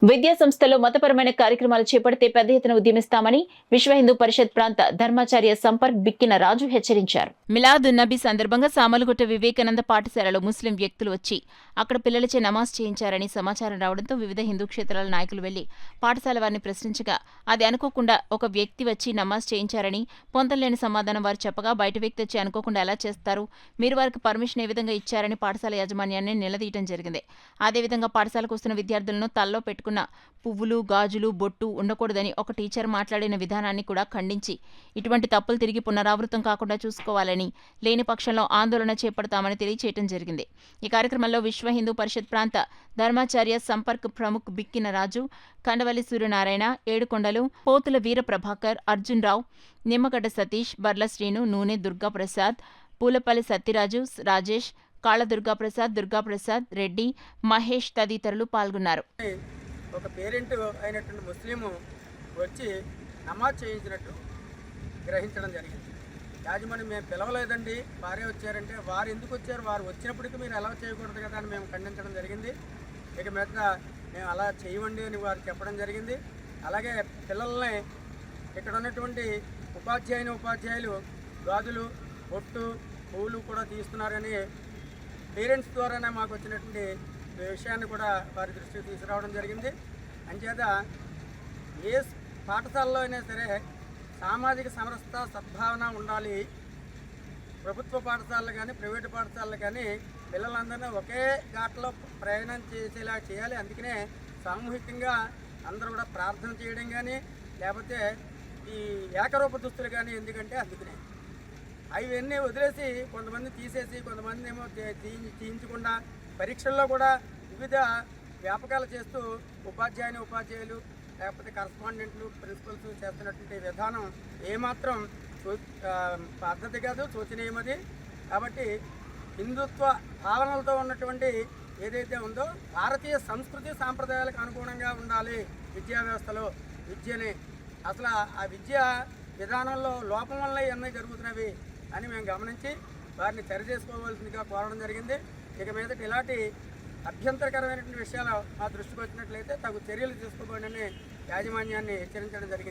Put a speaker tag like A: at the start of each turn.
A: విద్యా సంస్థల్లో మతపరమైన కార్యక్రమాలు చేపడితే పెద్ద ఎత్తున ఉద్యమిస్తామని విశ్వ హిందూ పరిషత్ ప్రాంత ధర్మాచార్య సంపర్క్ బిక్కిన రాజు హెచ్చరించారు. మిలాదున్ నబీ సందర్భంగా సామలగుట్ట వివేకానంద పాఠశాలలో ముస్లిం వ్యక్తులు వచ్చి అక్కడ పిల్లలచే నమాజ్ చేయించారని సమాచారం రావడంతో వివిధ హిందూ క్షేత్రాల నాయకులు వెళ్లి పాఠశాల వారిని ప్రశ్నించగా అది అనుకోకుండా ఒక వ్యక్తి వచ్చి నమాజ్ చేయించారని పొంతలేని సమాధానం వారు చెప్పగా బయట వ్యక్తి వచ్చి అనుకోకుండా ఎలా చేస్తారు, మీరు వారికి పర్మిషన్ ఏ విధంగా ఇచ్చారని పాఠశాల యాజమాన్యాన్ని నిలదీయడం జరిగింది. అదేవిధంగా పాఠశాలకు వస్తున్న విద్యార్థులను తల్లో పెట్టుకున్న పువ్వులు, గాజులు, బొట్టు ఉండకూడదని ఒక టీచర్ మాట్లాడిన విధానాన్ని కూడా ఖండించి ఇటువంటి తప్పులు తిరిగి పునరావృతం కాకుండా చూసుకోవాలని, లేని పక్షంలో ఆందోళన చేపడతామని తెలియచేయడం జరిగింది. ఈ కార్యక్రమంలో విశ్వ హిందూ పరిషత్ ప్రాంత ధర్మాచార్య సంపర్క్ ప్రముఖ్ బిక్కిన రాజు, కండవల్లి సూర్యనారాయణ, ఏడుకొండలు, పోతుల వీర ప్రభాకర్, అర్జున్ రావు, నిమ్మగడ్డ సతీష్, బర్ల శ్రీను, నూనె దుర్గాప్రసాద్, పూలపల్లి సత్యరాజు, రాజేష్, కాళ్ళ దుర్గాప్రసాద్ రెడ్డి, మహేష్ తదితరులు పాల్గొన్నారు.
B: ఒక పేరెంట్ అయినటువంటి ముస్లిము వచ్చి నమాజ్ చేయించినట్టు గ్రహించడం జరిగింది. యాజమాన్యం మేము పిలవలేదండి, వారే వచ్చారంటే వారు ఎందుకు వచ్చారు, వారు వచ్చినప్పటికీ మీరు అలా చేయకూడదు కదా అని మేము ఖండించడం జరిగింది. ఇక మీద మేము అలా చేయమండి అని వారు చెప్పడం జరిగింది. అలాగే పిల్లల్ని ఇక్కడ ఉన్నటువంటి ఉపాధ్యాయులు గాజులు, బొట్టు, పువ్వులు కూడా తీస్తున్నారని పేరెంట్స్ ద్వారానే మాకు వచ్చినటువంటి విషయాన్ని కూడా వారి దృష్టికి తీసుకురావడం జరిగింది. అంచేత ఏ పాఠశాలలో అయినా సరే సామాజిక సమరసత, సద్భావన ఉండాలి. ప్రభుత్వ పాఠశాలలు కానీ ప్రైవేటు పాఠశాలలు కానీ పిల్లలందరినీ ఒకే ఘాట్లో ప్రయాణం చేసేలా చేయాలి. అందుకనే సామూహికంగా అందరూ కూడా ప్రార్థన చేయడం కానీ లేకపోతే ఈ ఏకరూప దుస్తులు కానీ, ఎందుకంటే అందుకనే అవన్నీ వదిలేసి కొంతమంది తీసేసి కొంతమంది ఏమో తీయించకుండా పరీక్షల్లో కూడా వివిధ వ్యాపకాలు చేస్తూ ఉపాధ్యాయులు లేకపోతే కరస్పాండెంట్లు, ప్రిన్సిపల్స్ చేస్తున్నటువంటి విధానం ఏమాత్రం పద్ధతి కాదు, శోచనీయమది. కాబట్టి హిందుత్వ భావనలతో ఉన్నటువంటి ఏదైతే ఉందో భారతీయ సంస్కృతి సాంప్రదాయాలకు అనుగుణంగా ఉండాలి విద్యా వ్యవస్థలో. విద్యని అసలు ఆ విద్య విధానంలో లోపం వల్ల ఇవన్నీ జరుగుతున్నవి అని మేము గమనించి వారిని సరిచేసుకోవాల్సిందిగా కోరడం జరిగింది. ఇక మీదట ఇలాంటి అభ్యంతరకరమైనటువంటి విషయాలు మా దృష్టికి వచ్చినట్లయితే తగు చర్యలు తీసుకోబోనని యాజమాన్యాన్ని హెచ్చరించడం జరిగింది.